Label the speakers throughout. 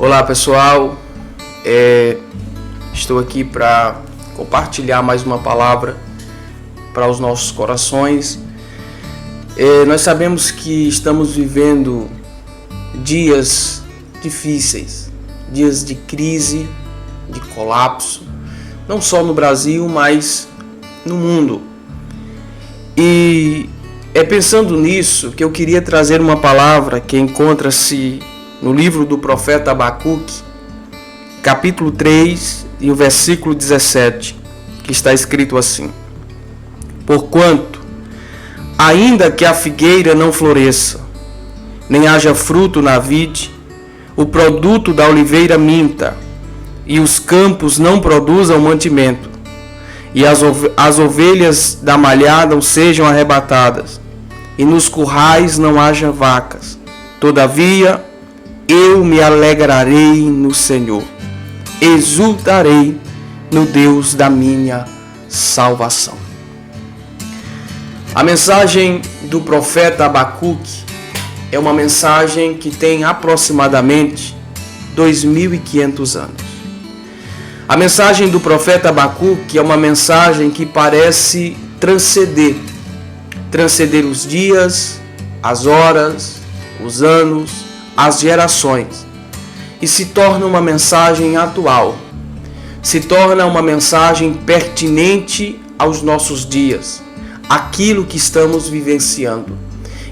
Speaker 1: Olá pessoal, estou aqui para compartilhar mais uma palavra para os nossos corações. Nós sabemos que estamos vivendo dias difíceis, dias de crise, de colapso, não só no Brasil, mas no mundo. E é pensando nisso que eu queria trazer uma palavra que encontra-se no livro do profeta Abacuque, capítulo 3 e o versículo 17, que está escrito assim: Porquanto, ainda que a figueira não floresça, nem haja fruto na vide, o produto da oliveira minta, e os campos não produzam mantimento, e as ovelhas da malhada sejam arrebatadas, e nos currais não haja vacas, todavia eu me alegrarei no Senhor, exultarei no Deus da minha salvação. A mensagem do profeta Abacuque é uma mensagem que tem aproximadamente 2.500 anos. A mensagem do profeta Abacuque é uma mensagem que parece transcender os dias, as horas, os anos, as gerações, e se torna uma mensagem atual, se torna uma mensagem pertinente aos nossos dias, aquilo que estamos vivenciando.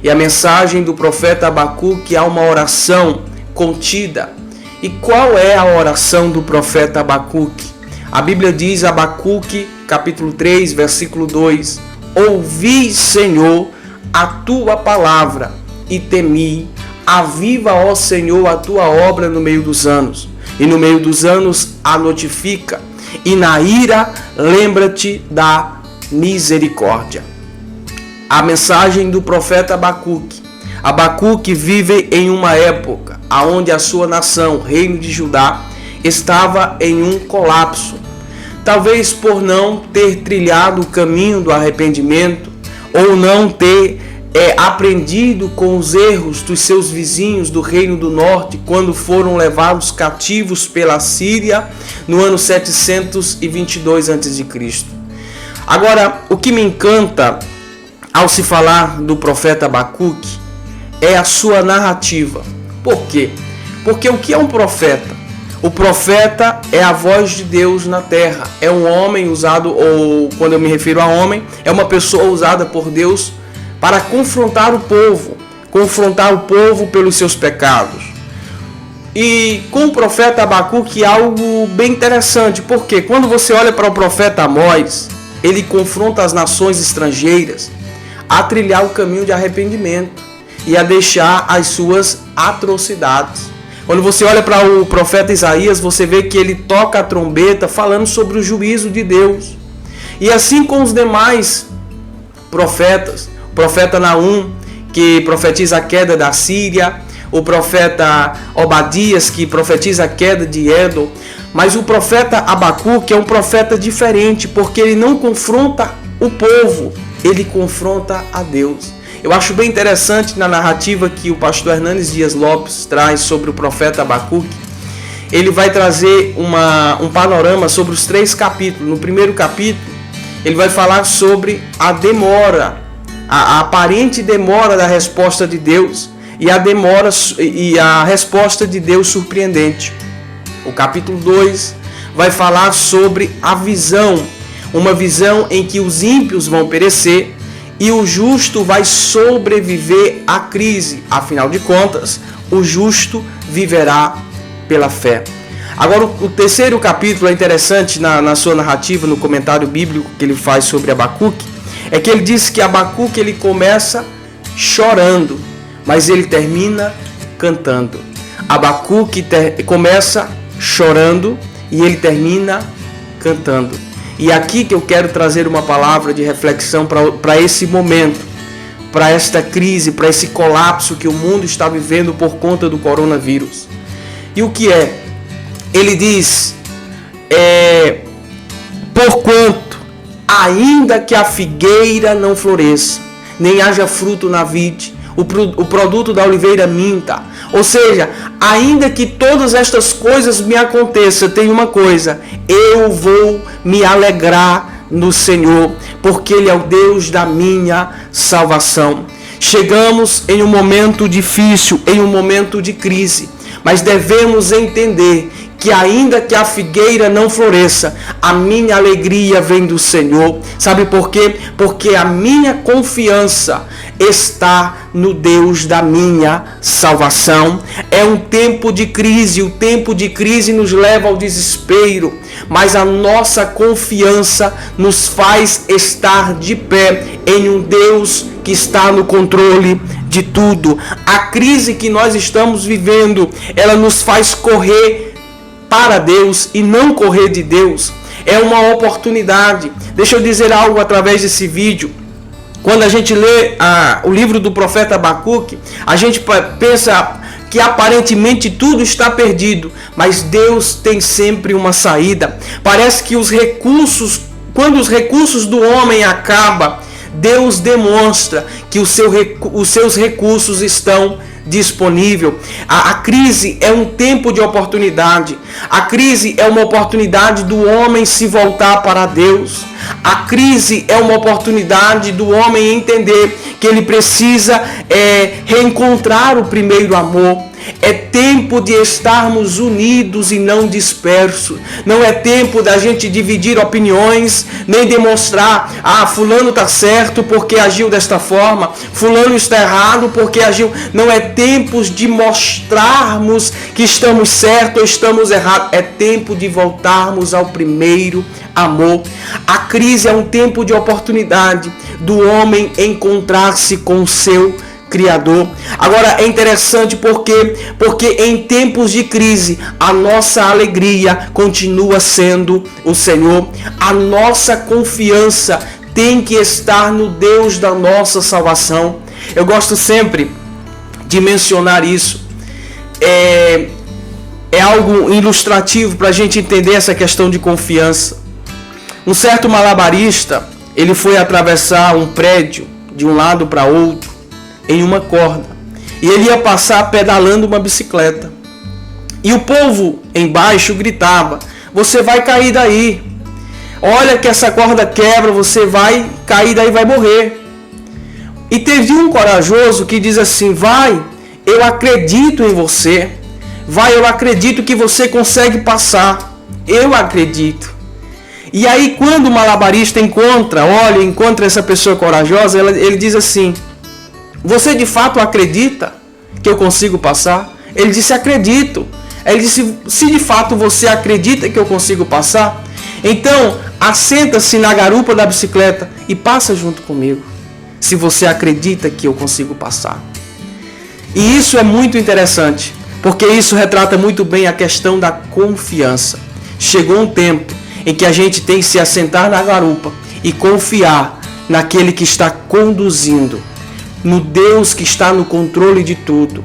Speaker 1: E a mensagem do profeta Abacuque é uma oração contida. E qual é a oração do profeta Abacuque? A Bíblia diz, Abacuque, capítulo 3, versículo 2: Ouvi, Senhor, a tua palavra e temi. Aviva, ó Senhor, a tua obra no meio dos anos, e no meio dos anos a notifica, e na ira lembra-te da misericórdia. A mensagem do profeta Abacuque. Abacuque vive em uma época onde a sua nação, o reino de Judá, estava em um colapso. Talvez por não ter trilhado o caminho do arrependimento, ou não ter aprendido com os erros dos seus vizinhos do reino do norte, quando foram levados cativos pela Síria no ano 722 a.C. Agora, o que me encanta ao se falar do profeta Abacuque é a sua narrativa. Por quê? Porque o que é um profeta? O profeta é a voz de Deus na terra. É um homem usado, ou quando eu me refiro a homem, é uma pessoa usada por Deus para confrontar o povo pelos seus pecados. E com o profeta Abacuque é algo bem interessante, porque quando você olha para o profeta Amós, ele confronta as nações estrangeiras a trilhar o caminho de arrependimento e a deixar as suas atrocidades. Quando você olha para o profeta Isaías, você vê que ele toca a trombeta falando sobre o juízo de Deus. E assim com os demais profetas, o profeta Naum, que profetiza a queda da Síria, o profeta Obadias, que profetiza a queda de Edom. Mas o profeta Abacuque é um profeta diferente, porque ele não confronta o povo, ele confronta a Deus. Eu acho bem interessante na narrativa que o pastor Hernanes Dias Lopes traz sobre o profeta Abacuque. Ele vai trazer um panorama sobre os 3 capítulos. No primeiro capítulo, ele vai falar sobre a demora, a aparente demora da resposta de Deus e a resposta de Deus surpreendente. O capítulo 2 vai falar sobre a visão, uma visão em que os ímpios vão perecer e o justo vai sobreviver à crise. Afinal de contas, o justo viverá pela fé. Agora, o terceiro capítulo é interessante na sua narrativa, no comentário bíblico que ele faz sobre Abacuque, é que ele diz que Abacuque ele começa chorando, mas ele termina cantando. Abacuque começa chorando e ele termina cantando. E aqui que eu quero trazer uma palavra de reflexão para esse momento, para esta crise, para esse colapso que o mundo está vivendo por conta do coronavírus. E o que é? Ele diz, porquanto, ainda que a figueira não floresça, nem haja fruto na vide, o produto da oliveira minta, Ou seja, ainda que todas estas coisas me aconteçam, tem uma coisa: eu vou me alegrar no Senhor, porque Ele é o Deus da minha salvação. Chegamos em um momento difícil, em um momento de crise, mas devemos entender que ainda que a figueira não floresça, a minha alegria vem do Senhor. Sabe por quê? Porque a minha confiança está no Deus da minha salvação. É um tempo de crise, o tempo de crise nos leva ao desespero, mas a nossa confiança nos faz estar de pé em um Deus que está no controle de tudo. A crise que nós estamos vivendo, ela nos faz correr para Deus e não correr de Deus. É uma oportunidade. Deixa eu dizer algo através desse vídeo. Quando a gente lê o livro do profeta Abacuque, a gente pensa que aparentemente tudo está perdido, mas Deus tem sempre uma saída. Parece que quando os recursos do homem acabam, Deus demonstra que os seus recursos estão disponível. A crise é um tempo de oportunidade. A crise é uma oportunidade do homem se voltar para Deus. A crise é uma oportunidade do homem entender que ele precisa reencontrar o primeiro amor. É tempo de estarmos unidos e não dispersos. Não é tempo da gente dividir opiniões, nem demonstrar, fulano está certo porque agiu desta forma, fulano está errado porque agiu. Não é tempo de mostrarmos que estamos certos ou estamos errados. É tempo de voltarmos ao primeiro amor. A crise é um tempo de oportunidade do homem encontrar-se com o seu Criador. Agora é interessante porque em tempos de crise a nossa alegria continua sendo o Senhor. A nossa confiança tem que estar no Deus da nossa salvação. Eu gosto sempre de mencionar isso. É algo ilustrativo para a gente entender essa questão de confiança. Um certo malabarista, ele foi atravessar um prédio de um lado para outro em uma corda, e ele ia passar pedalando uma bicicleta, e o povo embaixo gritava: você vai cair daí, olha que essa corda quebra, você vai cair daí, vai morrer. E teve um corajoso que diz assim: vai, eu acredito em você, vai, eu acredito que você consegue passar, eu acredito. E aí quando o malabarista encontra essa pessoa corajosa, ele diz assim: você de fato acredita que eu consigo passar? Ele disse: acredito. Ele disse: se de fato você acredita que eu consigo passar, então assenta-se na garupa da bicicleta e passa junto comigo. Se você acredita que eu consigo passar. E isso é muito interessante, porque isso retrata muito bem a questão da confiança. Chegou um tempo em que a gente tem que se assentar na garupa e confiar naquele que está conduzindo, no Deus que está no controle de tudo.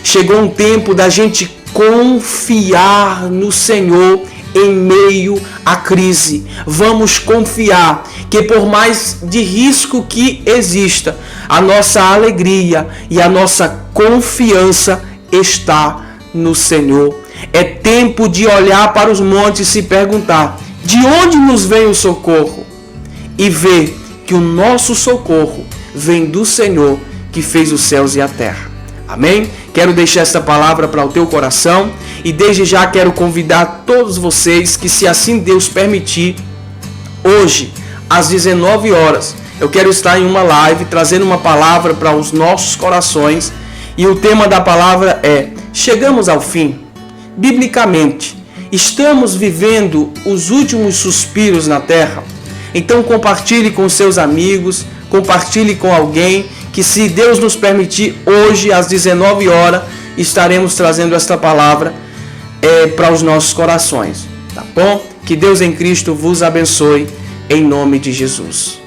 Speaker 1: Chegou um tempo da gente confiar no Senhor em meio à crise. Vamos confiar que por mais de risco que exista, a nossa alegria e a nossa confiança está no Senhor. É tempo de olhar para os montes e se perguntar: de onde nos vem o socorro? E ver que o nosso socorro vem do Senhor que fez os céus e a terra. Amém? Quero deixar esta palavra para o teu coração e desde já quero convidar todos vocês que, se assim Deus permitir, hoje às 19 horas eu quero estar em uma live trazendo uma palavra para os nossos corações, e o tema da palavra é: chegamos ao fim. Biblicamente, estamos vivendo os últimos suspiros na terra? Então compartilhe com seus amigos, compartilhe com alguém que, se Deus nos permitir, hoje às 19 horas estaremos trazendo esta palavra para os nossos corações, tá bom? Que Deus em Cristo vos abençoe, em nome de Jesus.